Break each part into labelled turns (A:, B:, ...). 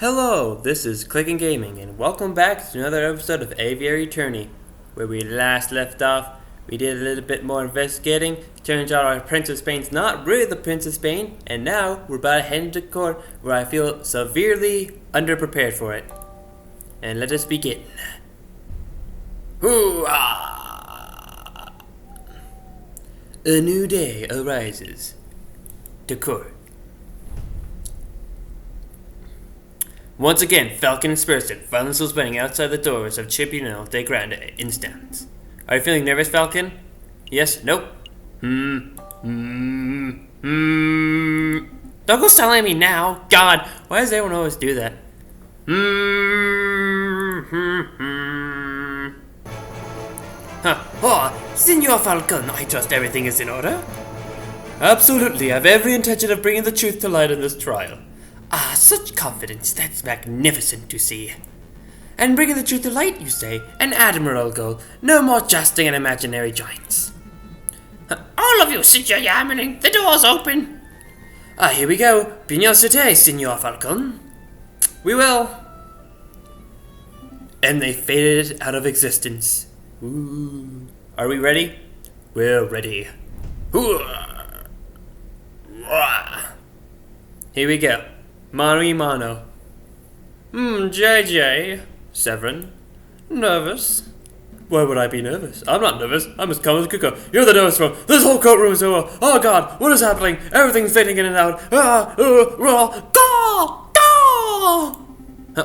A: Hello, this is Clicking Gaming, and welcome back to another episode of Aviary Attorney. Where we last left off, we did a little bit more investigating. It turns out our Prince of Spain's not really the Prince of Spain, and now we're about to head into court where I feel severely underprepared for it. And let us begin. Hoo-ah! A new day arises. To court. Once again, Falcon and Spurston, violence was burning outside the doors of Tribunal de Grande Instance. Are you feeling nervous, Falcon? Yes? Nope? Don't go silent at me now! God, why does everyone always do that? Senor Falcon, I trust everything is in order? Absolutely, I have every intention of bringing the truth to light in this trial. Ah, such confidence, that's magnificent to see. And bringing the truth to light, you say? An admirable goal. No more jesting and imaginary joints. All of you, sit your yammering. The door's open. Here we go. Pignocete, Senor Falcon. We will. And they faded out of existence. Ooh. Are we ready? We're ready. Here we go. Mano y mano. JJ. Severin. Nervous? Why would I be nervous? I'm not nervous. I'm as calm as a cuckoo. You're the nervous one. This whole courtroom is over. Oh God, what is happening? Everything's fading in and out.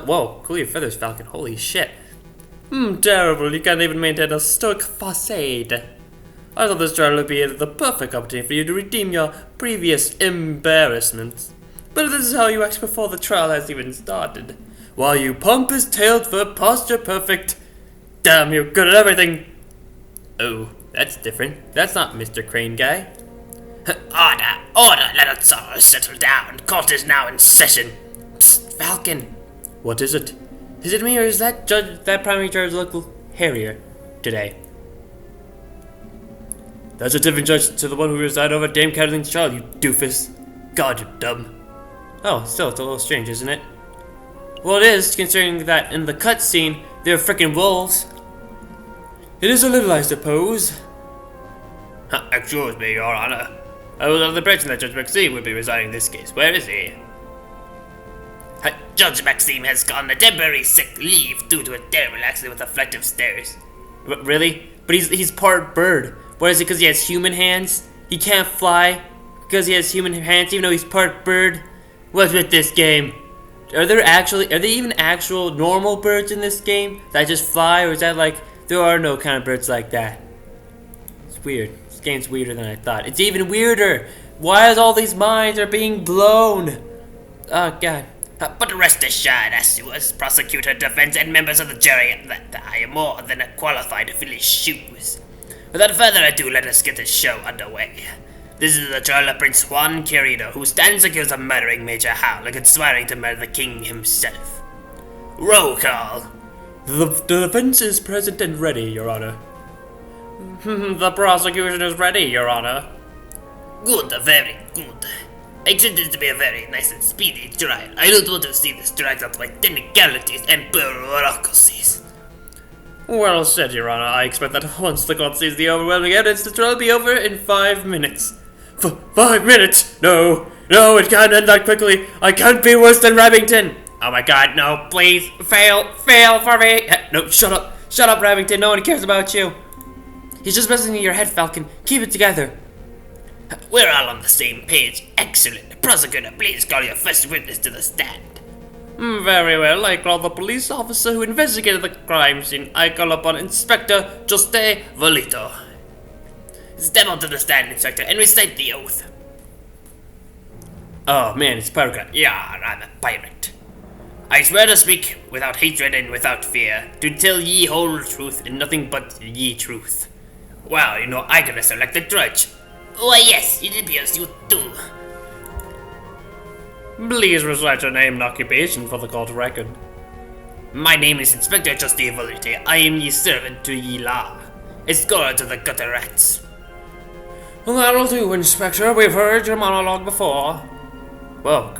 A: Whoa, cool your feathers, Falcon. Holy shit. Terrible. You can't even maintain a stoic facade. I thought this trial would be the perfect opportunity for you to redeem your previous embarrassments. But this is how you act before the trial has even started. While you pompous-tailed for posture perfect. Damn, you're good at everything. Oh, that's different. That's not Mr. Crane guy. Order, let us all settle down. Court is now in session. Psst, Falcon. What is it? Is it me or is that primary judge look hairier today? That's a different judge to the one who presided over Dame Catalin's trial, you doofus. God, you're dumb. Oh, still, it's a little strange, isn't it? Well, it is, considering that in the cutscene, they're frickin' wolves. It is a little, I suppose. Excuse me, Your Honor. I was under the impression that Judge Maxime would be resigning this case. Where is he? Judge Maxime has gone on temporary sick leave due to a terrible accident with a flight of stairs. Really? But he's part bird. What is it, because he has human hands? He can't fly because he has human hands even though he's part bird? What's with this game? Are there even actual normal birds in this game that just fly, or is that like, there are no kind of birds like that? It's weird. This game's weirder than I thought. It's even weirder. Why is all these minds are being blown? Oh God. But rest assured, as you as prosecutor, defense, and members of the jury, that I am more than qualified to fill his shoes. Without further ado, let us get this show underway. This is the trial of Prince Juan Querido, who stands accused of murdering Major Howl and conspiring to murder the king himself. Roll call. The defense is present and ready, Your Honor. The prosecution is ready, Your Honor. Good, very good. I expect this to be a very nice and speedy trial. I don't want to see this dragged out by technicalities and bureaucracies. Well said, Your Honor. I expect that once the court sees the overwhelming evidence, the trial will be over in 5 minutes. 5 minutes? No, it can't end that quickly. I can't be worse than Remington. Oh my God, no, please, fail for me. No, shut up, Remington. No one cares about you. He's just messing with your head, Falcon. Keep it together. We're all on the same page. Excellent. Prosecutor, please call your first witness to the stand. Very well. I call the police officer who investigated the crime scene. I call upon Inspector Juste Volito. Step onto the stand, Inspector, and recite the oath. Oh man, it's pirate. Yeah, I'm a pirate. I swear to speak without hatred and without fear, to tell ye whole truth and nothing but ye truth. Well, I gotta select the judge. Why, yes, it appears you do. Please recite your name and occupation for the court record. My name is Inspector Juste Volito. I am ye servant to ye law. Escort to the gutter rats. Well, that'll do, Inspector. We've heard your monologue before. Well,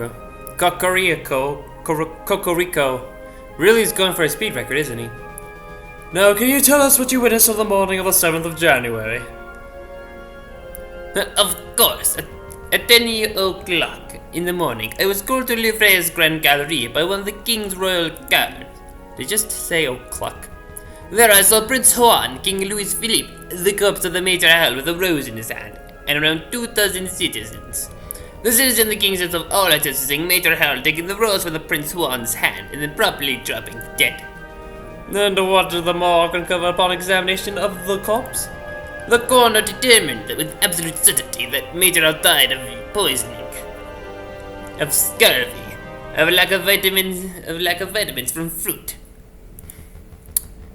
A: Kakariko. Cocorico. Really is going for a speed record, isn't he? Now, can you tell us what you witnessed on the morning of the 7th of January? Of course. At 10 o'clock in the morning, I was called to Livre's Grand Gallery by one of the King's Royal Guards. They just say o'clock. There I saw Prince Juan, King Louis Philippe, the corpse of the Major Hall with a rose in his hand, and around 2,000 citizens. The citizens the king says of all attesting Major Hall taking the rose from the Prince Juan's hand and then properly dropping dead. And what did the morgue uncover upon examination of the corpse? The coroner determined that with absolute certainty that Major Hall died of poisoning, of scurvy, of lack of vitamins from fruit.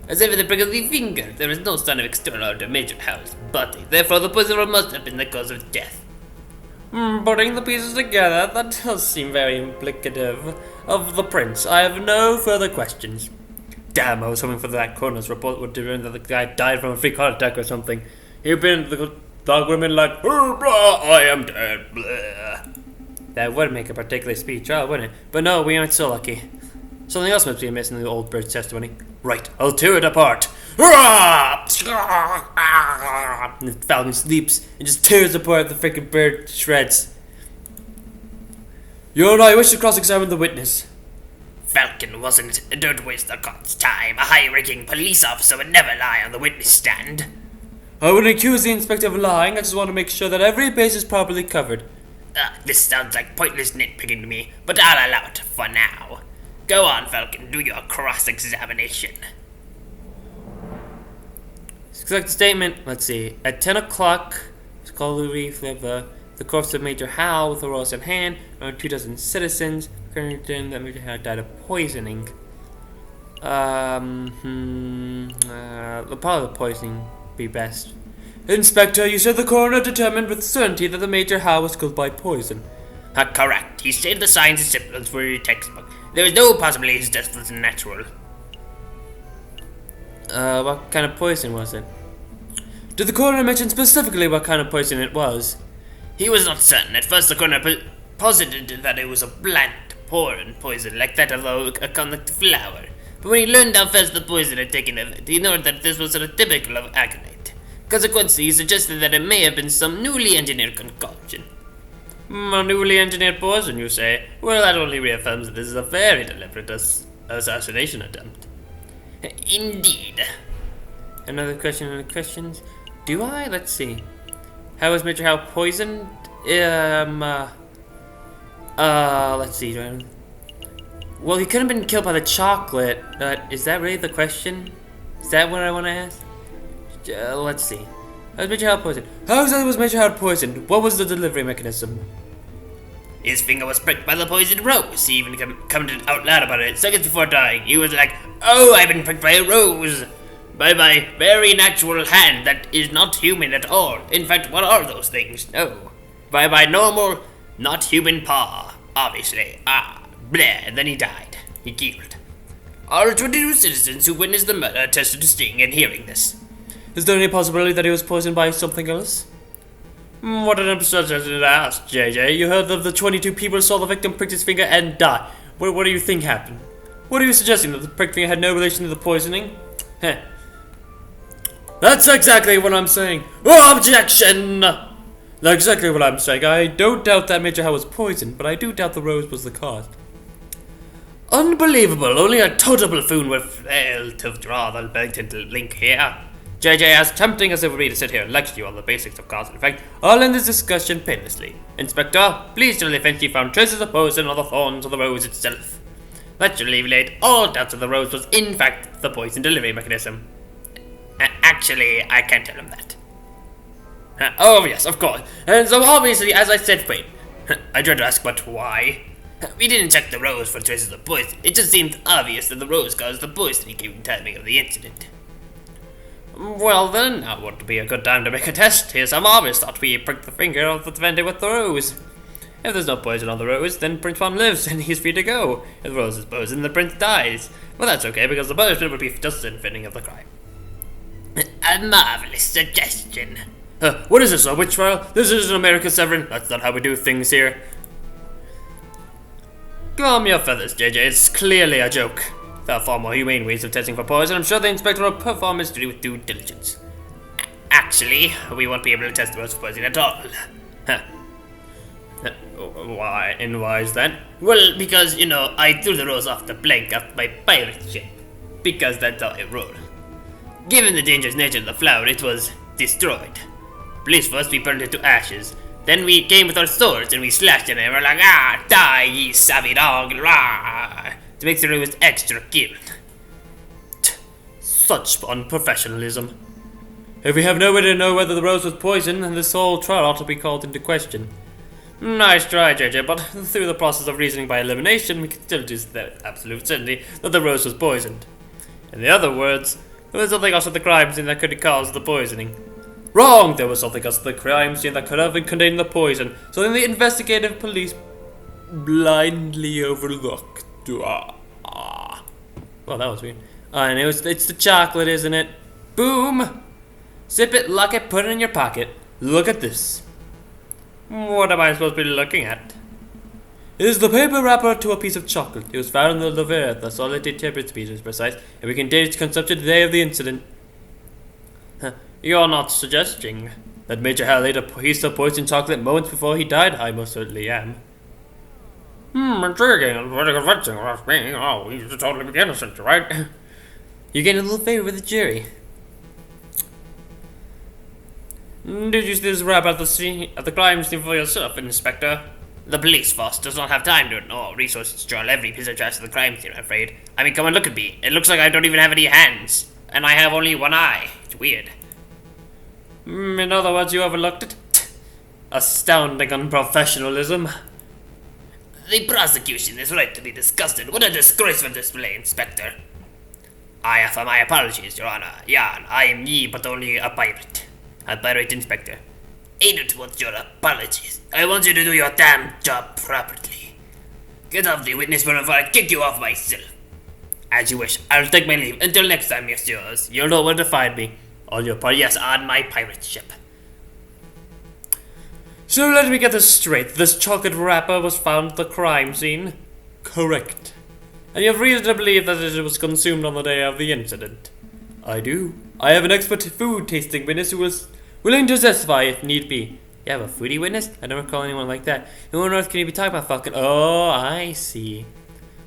A: As if with the prick of the finger, there is no sign of external to Major Hall's body. Therefore, the poison must have been the cause of death. Putting the pieces together, that does seem very implicative of the prince. I have no further questions. Damn, I was hoping for that coroner's report would determine that the guy died from a freak heart attack or something. He'd been the dog women like, blah, I am dead, blah. That would make a particular speedy trial, wouldn't it? But no, we aren't so lucky. Something else must be amiss in the old bird's testimony. Right, I'll tear it apart. And the falcon sleeps and just tears apart the freaking bird to shreds. You and I wish to cross-examine the witness. Falcon wasn't. Don't waste the court's time. A high-ranking police officer would never lie on the witness stand. I wouldn't accuse the inspector of lying. I just want to make sure that every base is properly covered. This sounds like pointless nitpicking to me, but I'll allow it for now. Go on, Falcon, do your cross-examination. Select statement, let's see. At 10 o'clock, scholarly flavor, the corpse of Major Hal with a rose in hand, around 2,000 citizens, concerned that Major Hal died of poisoning. Probably the poisoning be best. Inspector, you said the coroner determined with certainty that the Major Hal was killed by poison. Correct. He stated the signs and symptoms were in your textbook. There was no possibility his death was natural. What kind of poison was it? Did the coroner mention specifically what kind of poison it was? He was not certain. At first the coroner posited that it was a plant poison, like that of a convict flower. But when he learned how fast the poison had taken effect, he noted that this was sort of typical of aconite. Consequently, he suggested that it may have been some newly engineered concoction. A newly engineered poison, you say? Well, that only reaffirms that this is a very deliberate assassination attempt. Indeed. Another question, any questions? Do I? Let's see. How was Major Hal poisoned? Let's see. Well, he could have been killed by the chocolate. Is that really the question? Is that what I want to ask? Let's see. How was Major Hal poisoned? How exactly was Major Hal poisoned? What was the delivery mechanism? His finger was pricked by the poisoned rose. He even commented out loud about it seconds before dying. He was like, "Oh, I've been pricked by a rose. By my very natural hand that is not human at all. In fact, what are those things? No. By my normal, not human paw. Obviously. Bleh." And then he died. He killed. All 22 citizens who witnessed the murder attested to seeing and hearing this. Is there any possibility that he was poisoned by something else? What an absurd question to ask, JJ. You heard of the 22 people who saw the victim prick his finger and die. What do you think happened? What are you suggesting, that the pricked finger had no relation to the poisoning? Heh. That's exactly what I'm saying. Objection! That's exactly what I'm saying. I don't doubt that Major Hal was poisoned, but I do doubt the rose was the cause. Unbelievable. Only a total buffoon would fail to draw the blatant link here. JJ, as tempting as it would be to sit here and lecture you on the basics of cause and effect, I'll end this discussion painlessly. Inspector, please tell the offence you found traces of poison on the thorns of the rose itself. That should alleviate all doubts that the rose was in fact the poison delivery mechanism. Actually, I can't tell him that. Oh yes, of course. And so obviously, as I said, wait. I tried to ask, but why? We didn't check the rose for traces of poison. It just seemed obvious that the rose caused the poisoning given timing of the incident. Well then, now would be a good time to make a test. Here's some obvious thought we pricked the finger of the defendant with the rose. If there's no poison on the rose, then Prince Juan lives and he's free to go. If the rose is poisoned, the prince dies. Well, that's okay because the punishment would be just the inflicting of the crime. A marvelous suggestion. What is this, a witch trial? This isn't America, Severin. That's not how we do things here. Calm your feathers, JJ. It's clearly a joke. There are far more humane ways of testing for poison. I'm sure the inspector will perform his duty with due diligence. Actually, we won't be able to test the rose for poison at all. Huh. Why? And why is that? Well, because, I threw the rose off the plank of my pirate ship. Because that's how it rolled. Given the dangerous nature of the flower, it was destroyed. Police first, we burned it to ashes. Then we came with our swords and we slashed it and we were like, die, ye savvy dog, rah, to make sure it was extra killed. Such unprofessionalism. If we have no way to know whether the rose was poisoned, then this whole trial ought to be called into question. Nice try, JJ, but through the process of reasoning by elimination, we can still do with absolute certainty that the rose was poisoned. In other words, there was something else at the crime scene that could have caused the poisoning. Wrong! There was something else at the crime scene that could have contained the poison, something the investigative police blindly overlooked. Well, that was weird. And it's the chocolate, isn't it? Boom! Sip it, lock it, put it in your pocket. Look at this. What am I supposed to be looking at? It is the paper wrapper to a piece of chocolate. It was found in the laver at the solidity temperature speed is precise, and we can date its consumption the day of the incident. You're not suggesting that Major Hal ate a piece of poisoned chocolate moments before he died? I most certainly am. Intriguing and pretty convincing. Oh, you should totally be innocent, right? You gained a little favor with the jury. Did you see this rap at the crime scene for yourself, Inspector? The police force does not have time to ignore resources to draw every piece of trash at the crime scene, I'm afraid. I mean, come and look at me. It looks like I don't even have any hands. And I have only one eye. It's weird. In other words, you overlooked it? Astounding unprofessionalism. The prosecution is right to be disgusted. What a disgraceful display, Inspector. I offer my apologies, Your Honor. Yarn, I am ye, but only a pirate. A pirate inspector. I don't want your apologies. I want you to do your damn job properly. Get off the witness stand before I kick you off myself. As you wish. I'll take my leave. Until next time, messieurs. You'll know where to find me. On your part, yes, on my pirate ship. So let me get this straight. This chocolate wrapper was found at the crime scene? Correct. And you have reason to believe that it was consumed on the day of the incident? I do. I have an expert food tasting witness who was willing to testify if need be. You have a foodie witness? I don't recall anyone like that. Who on earth can you be talking about, Falcon? Oh, I see.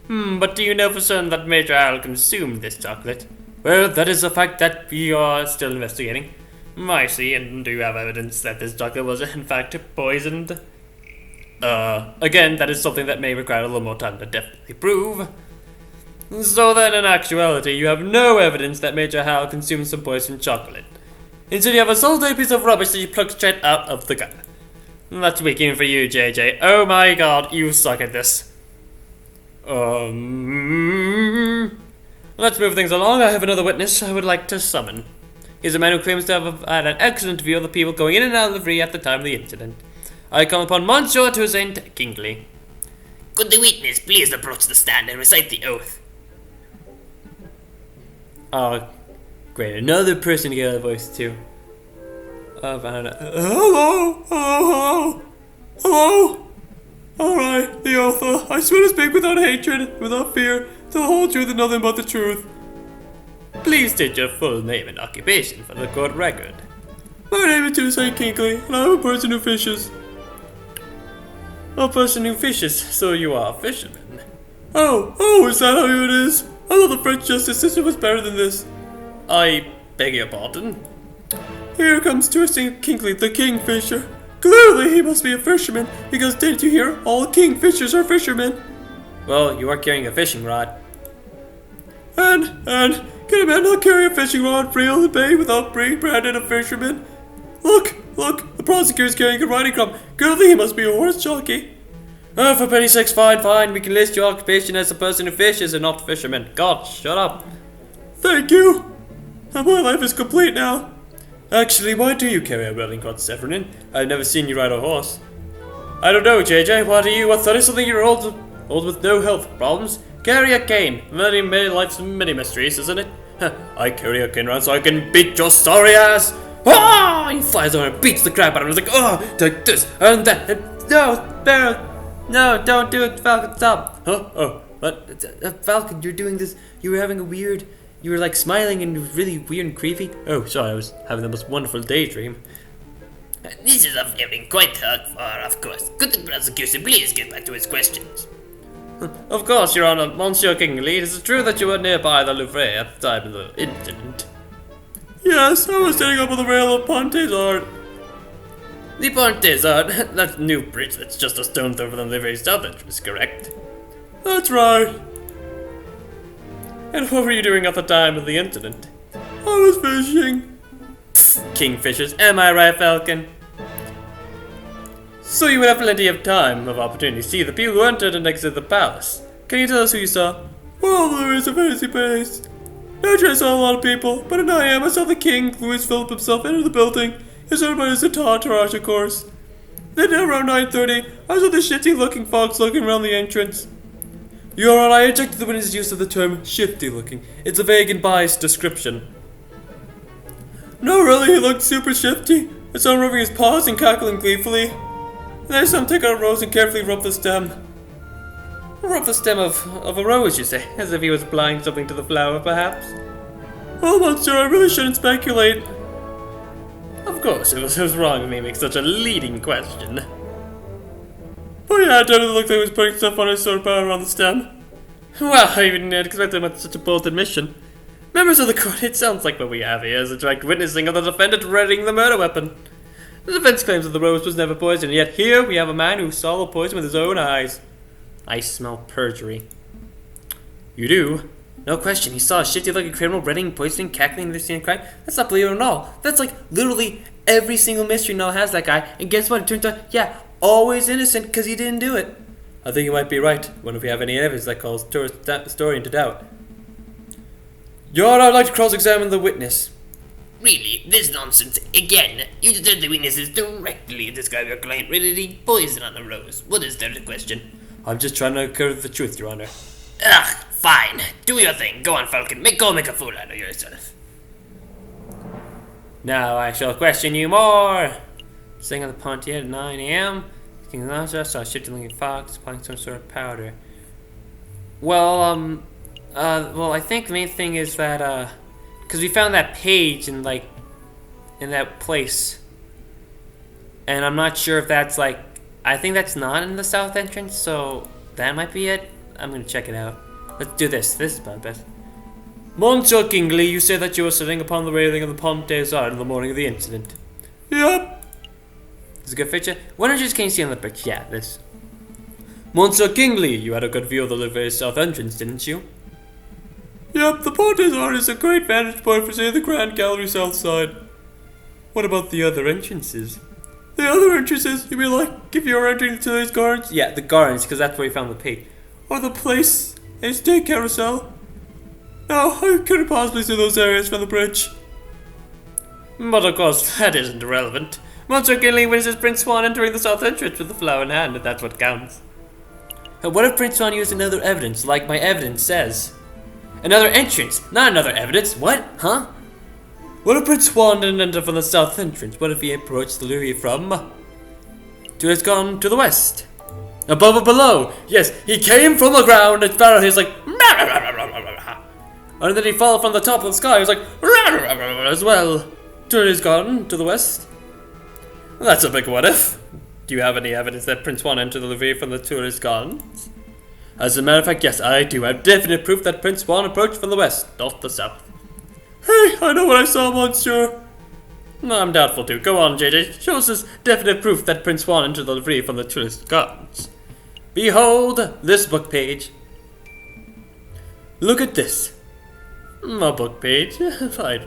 A: But do you know for certain that Major Al consumed this chocolate? Well, that is a fact that we are still investigating. I see, and do you have evidence that this chocolate was in fact poisoned? Again, that is something that may require a little more time to definitely prove. So then, in actuality, you have no evidence that Major Hal consumed some poisoned chocolate. Instead, you have a solitary piece of rubbish that you plucked straight out of the gun. That's weak even for you, JJ. Oh my god, you suck at this. Let's move things along. I have another witness I would like to summon. He's a man who claims to have had an excellent view of the people going in and out of the livery at the time of the incident. I call upon Monsieur Toussaint Kingsley. Could the witness please approach the stand and recite the oath? Oh, great. Another person to get a voice too. Hello? Hello? Alright, the oath. I swear to speak without hatred, without fear, the whole truth and nothing but the truth. Please state your full name and occupation for the court record. My name is Toussaint Kingsley, and I'm a person who fishes. A person who fishes, so you are a fisherman. Oh, is that how it is? I thought the French justice system was better than this. I beg your pardon? Here comes Toussaint Kingsley, the kingfisher. Clearly he must be a fisherman, because didn't you hear? All kingfishers are fishermen. Well, you are carrying a fishing rod. And, can a man not carry a fishing rod free on the bay without being branded a fisherman? Look, the prosecutor's carrying a riding crop. Clearly he must be a horse jockey. Oh, for pity's sakes, fine. We can list your occupation as a person who fishes and not fisherman. God, shut up. Thank you. And my life is complete now. Actually, why do you carry a riding crop, Severin? I've never seen you ride a horse. I don't know, JJ. Why do you, a 30-something-year-old with no health problems, carry a cane? Life's many mysteries, isn't it? I carry a cane around so I can beat your sorry ass. Ah! He flies over and beats the crap out of him. He's like, oh, take this and that. And no, No, don't do it, Falcon, stop. Huh? Oh, what? Falcon, you're doing this. You were like smiling and it was really weird and creepy. Oh, sorry, I was having the most wonderful daydream.
B: This is appearing quite hard, of course. Could the prosecution please get back to his questions?
A: Of course, Your Honor, Monsieur Kingley, it is true that you were nearby the Louvre at the time of the incident. Yes, I was standing up on the rail of Ponte's Art. The Ponte's Art? That new bridge that's just a stone throw from the Louvre south entrance, correct? That's right. And what were you doing at the time of the incident? I was fishing. Kingfishers, am I right, Falcon? So you would have plenty of time of opportunity to see the people who entered and exited the palace. Can you tell us who you saw? Well, there is a fancy place. Naturally, I saw a lot of people, but at 9 a.m. I saw the king, Louis Philip himself, enter the building. He was by his entourage, of course. Then around 9:30, I saw the shifty-looking fox looking around the entrance. Your Honor, I object to the witness's use of the term shifty-looking. It's a vague and biased description. No, really, he looked super shifty. I saw him rubbing his paws and cackling gleefully. Then I saw him take out a rose and carefully rub the stem. Rub the stem of a rose, you say? As if he was applying something to the flower, perhaps? Well, monsieur, I really shouldn't speculate. Of course, it was wrong of me to make such a leading question. But yeah, it definitely looked like he was putting stuff on his sword power on the stem. Well, I didn't expect him with such a bold admission. Members of the court, it sounds like what we have here is a direct witnessing of the defendant readying the murder weapon. The defense claims that the rose was never poisoned, yet here we have a man who saw the poison with his own eyes. I smell perjury. You do? No question, he saw a shifty-looking criminal readying, poisoning, cackling, the scene of crime. That's not believable at all. That's like literally every single mystery novel has that guy. And guess what? It turns out, yeah, always innocent because he didn't do it. I think you might be right. Wonder if we have any evidence that calls the story into doubt. Your Honor, I'd like to cross-examine the witness.
B: Really, this nonsense again. You determined the witnesses directly describe your client ready poison on the rose. What is there to question?
A: I'm just trying to uncover the truth, Your Honor.
B: Ugh, fine. Do your thing. Go on, Falcon. Make a fool out of yourself.
A: Now I shall question you more. Staying on the Pontiac at 9 a.m. King Lazarus saw a shifty-looking fox applying some sort of powder. Well, I think the main thing is that, because we found that page in that place. And I'm not sure if that's I think that's not in the south entrance, so that might be it. I'm gonna check it out. Let's do this. This is about best. Monsieur Kingley, you say that you were sitting upon the railing of the Pont des Arts on the morning of the incident. Yep. This is a good picture. What images can you see on the picture? Yeah, this. Monsieur Kingley, you had a good view of the Louvre's south entrance, didn't you? Yep, the Pont des Arts is a great vantage point for seeing the Grand Gallery south side. What about the other entrances? The other entrances? You mean if you were entering the Tuileries Gardens? Yeah, the gardens, because that's where we found the pig. Or the place, a state carousel? No, I couldn't possibly see those areas from the bridge. But of course, that isn't relevant. Monsieur Kingley witnesses Prince Swan entering the south entrance with the flower in hand, and that's what counts. What if Prince Swan used another evidence, like my evidence says? Another entrance, not another evidence. What? Huh? What if Prince Swan didn't enter from the south entrance? What if he approached the Louvre from... It's gone to the west? Above or below? Yes, he came from the ground and found he's like... And then he fell from the top of the sky. He was like... As well. It's gone to the west? Well, that's a big what if. Do you have any evidence that Prince Swan entered the Louvre from the Tuileries Gardens? As a matter of fact, yes, I do. I have definite proof that Prince Swan approached from the west, not the south. Hey, I know what I saw, monsieur. No, I'm doubtful too. Go on, JJ. Show us this definite proof that Prince Swan entered the Louvre from the Tuileries Gardens. Behold this book page. Look at this. A book page. Fine.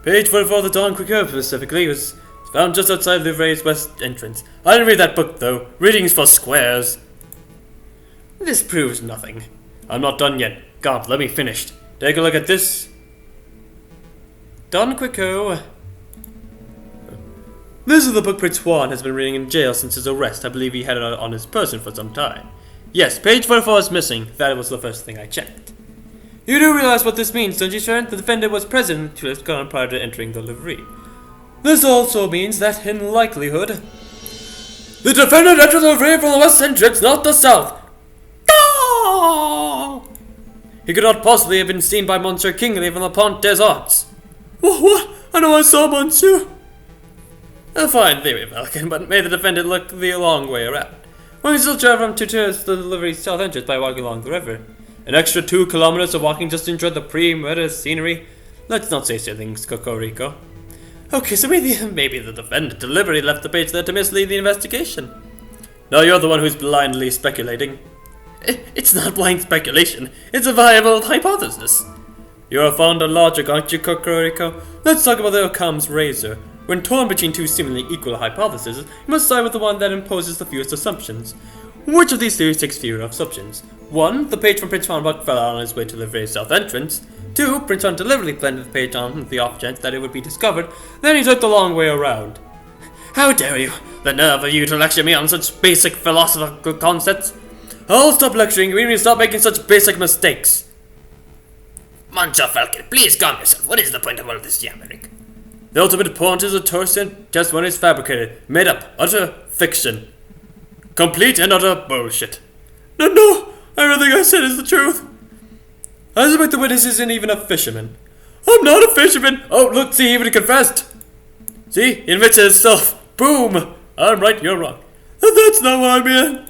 A: Page 44 of the Don Quicker specifically was found just outside the Louvre's west entrance. I didn't read that book though. Reading's for squares. This proves nothing. I'm not done yet. God, let me finish. Take a look at this. Don Quico. This is the book Prince Swan has been reading in jail since his arrest. I believe he had it on his person for some time. Yes, page 44 is missing. That was the first thing I checked. You do realize what this means, don't you, sir? The defendant was present in Tuileries Gardens prior to entering the Louvre. This also means that, in likelihood, The defendant entered the delivery from the west entrance, not the south. Ah! He could not possibly have been seen by Monsieur Kingsley from the Pont des Arts. What? I know I saw Monsieur. A fine theory, Falcon, but made the defendant look the long way around. When we still travel from Tutus to the delivery's south entrance by walking along the river. An extra 2 kilometers of walking just to enjoy the pre-murder scenery. Let's not say silly things, Cocorico. Okay, so maybe the defendant deliberately left the page there to mislead the investigation. No, you're the one who's blindly speculating. It's not blind speculation, it's a viable hypothesis. You're fond of logic, aren't you, Cocorico? Let's talk about the Occam's razor. When torn between 2 seemingly equal hypotheses, you must side with the one that imposes the fewest assumptions. Which of these theories takes fewer assumptions? 1. The page from Prince Juan Buck fell on his way to the very south entrance. 2. Prince Juan deliberately planted the page on the off chance that it would be discovered, then he took the long way around. How dare you! The nerve of you to lecture me on such basic philosophical concepts! I'll stop lecturing you when you stop making such basic mistakes!
B: Monsieur Falcon, please calm yourself. What is the point of all this yammering?
A: The ultimate point is a torsion just when it's fabricated, made up, utter fiction. Complete and utter bullshit. No, everything I said is the truth. I suspect the witness isn't even a fisherman. I'm not a fisherman! Oh, look, see, he even confessed! See, he admits it himself. Boom! I'm right, you're wrong. That's not what I meant.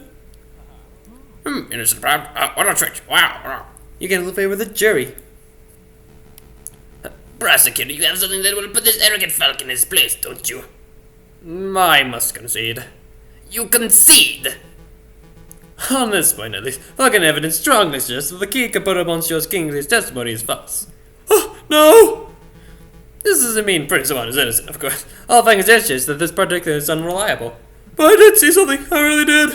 B: Innocent Bob. What a trick. Wow.
A: You get a little favor with the jury.
B: Prosecutor, you have something that will put this arrogant Falcon in his place, don't you?
A: I must concede.
B: You concede?
A: On this point, at least, Falcon evidence strongly suggests that the key component of Monsieur Kingsley's testimony is false. Oh, no! This doesn't mean Prince Juan is innocent, of course. All Falcon suggests that this particular is unreliable. But I did see something, I really did.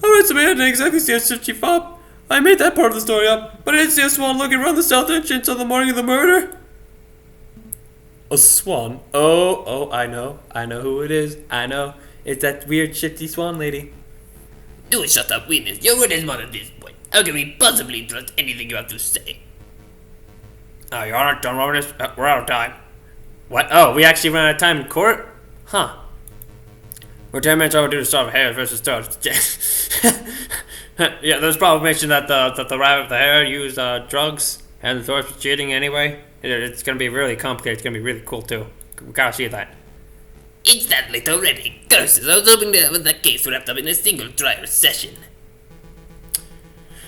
A: Alright, so I didn't exactly see a shifty fob. I made that part of the story up, but I didn't see a swan looking around the south entrance on the morning of the murder. A swan? Oh, I know who it is. I know. It's that weird shifty swan lady.
B: Do shut up, witness. Your word is not at this point. How can we possibly trust anything you have to say?
A: Oh, you aren't done with this? We're out of time. What? Oh, we actually ran out of time in court? Huh. We're 10 minutes overdue to start Harris versus Toad. Yeah, there's probably mention that the rabbit with the hair used drugs and the Thorpe was cheating anyway. It's gonna be really complicated. It's gonna be really cool too. We gotta see that.
B: It's that late already. Curses, I was hoping to have that case wrapped up in a single trial session.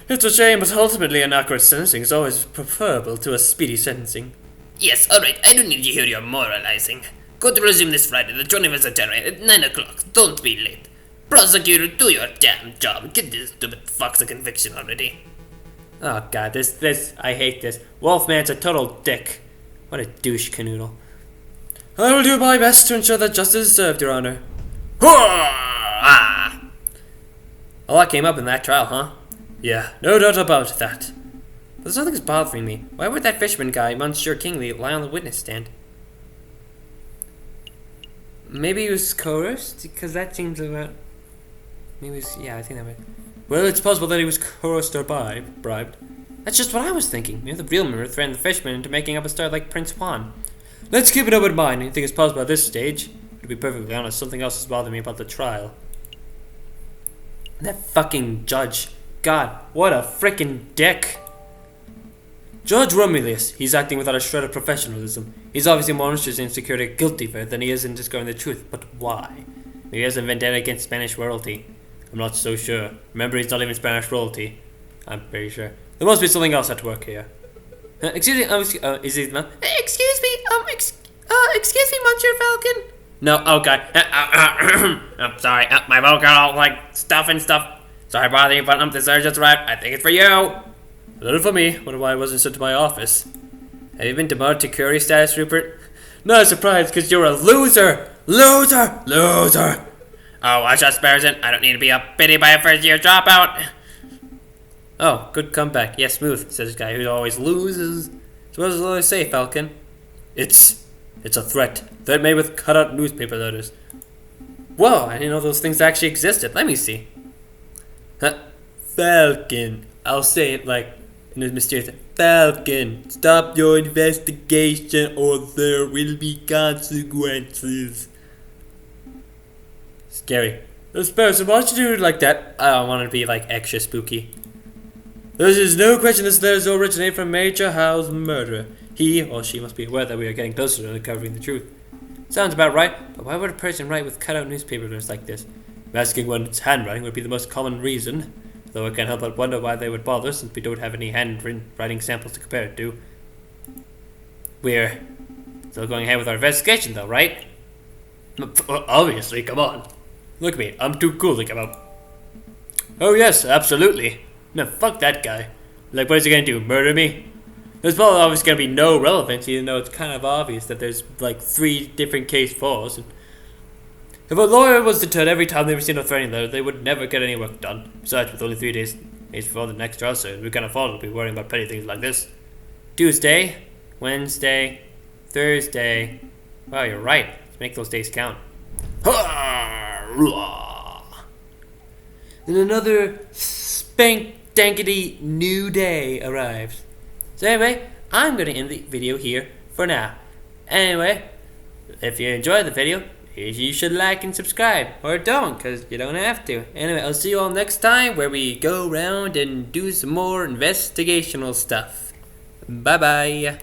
A: It's a shame, but ultimately an accurate sentencing is always preferable to a speedy sentencing.
B: Yes, alright, I don't need to hear your moralizing. Go to resume this Friday, the 21st of January at 9 o'clock. Don't be late. Prosecutor, do your damn job. Get this stupid fox a conviction already.
A: Oh god, this, I hate this. Wolfman's a total dick. What a douche canoodle. I will do my best to ensure that justice is served, Your Honor.
B: Ah!
A: All that came up in that trial, huh? Yeah, no doubt about that. But there's nothing's bothering me. Why would that fisherman guy, Monsieur Kingsley, lie on the witness stand? Maybe he was coerced? Because that seems about... Maybe he was... Yeah, I think that might... Well, it's possible that he was coerced or bribed. That's just what I was thinking. Maybe the real murderer threatened the fisherman into making up a story like Prince Juan. Let's keep an open mind. Anything is possible at this stage. To be perfectly honest, something else is bothering me about the trial. That fucking judge. God, what a frickin' dick. Judge Romulus, he's acting without a shred of professionalism. He's obviously more interested in securing a guilty verdict than he is in discovering the truth. But why? Maybe he has a vendetta against Spanish royalty. I'm not so sure. Remember, he's not even Spanish royalty. I'm pretty sure. There must be something else at work here. Excuse me, is it not?
C: Excuse me, excuse me, Monsieur Falcon.
A: No, okay. I'm sorry, my vote got all like stuff and stuff. Sorry, bother you, but this urgent's right. I think it's for you. A little for me. Wonder why I wasn't sent to my office. Have you been demoted to courier status, Rupert? Not surprised, because you're a loser. Loser.
B: Oh, watch us, Barrison. I don't need to be pitied by a first-year dropout.
A: Oh, good comeback. Yeah, smooth, says this guy who always loses. So what does the lawyer say, Falcon? It's a threat. Threat made with cut-out newspaper letters. Whoa, I didn't know those things actually existed. Let me see. Falcon. I'll say it like in a mysterious Falcon, stop your investigation or there will be consequences. Scary. Sparrow, why don't you do it like that? I don't want to be like extra spooky. There is no question this letter originated from Major Howe's murderer. He or she must be aware that we are getting closer to uncovering the truth. Sounds about right, but why would a person write with cutout newspaper letters like this? Masking one's handwriting would be the most common reason, though I can't help but wonder why they would bother since we don't have any handwriting samples to compare it to. We're still going ahead with our investigation though, right? Obviously, come on. Look at me, I'm too cool to give up. Oh yes, absolutely. No, fuck that guy. Like, what is he gonna do, murder me? There's probably obviously gonna be no relevance, even though it's kind of obvious that there's like 3 different case files. If a lawyer was deterred every time they received a threatening letter, they would never get any work done. Besides, with only 3 days before the next trial, so we can't afford to be worrying about petty things like this. Tuesday, Wednesday, Thursday. Wow, you're right. Let's make those days count. Then another spank-dankety new day arrives. So anyway, I'm going to end the video here for now. Anyway, if you enjoyed the video, you should like and subscribe. Or don't, because you don't have to. Anyway, I'll see you all next time where we go around and do some more investigational stuff. Bye-bye.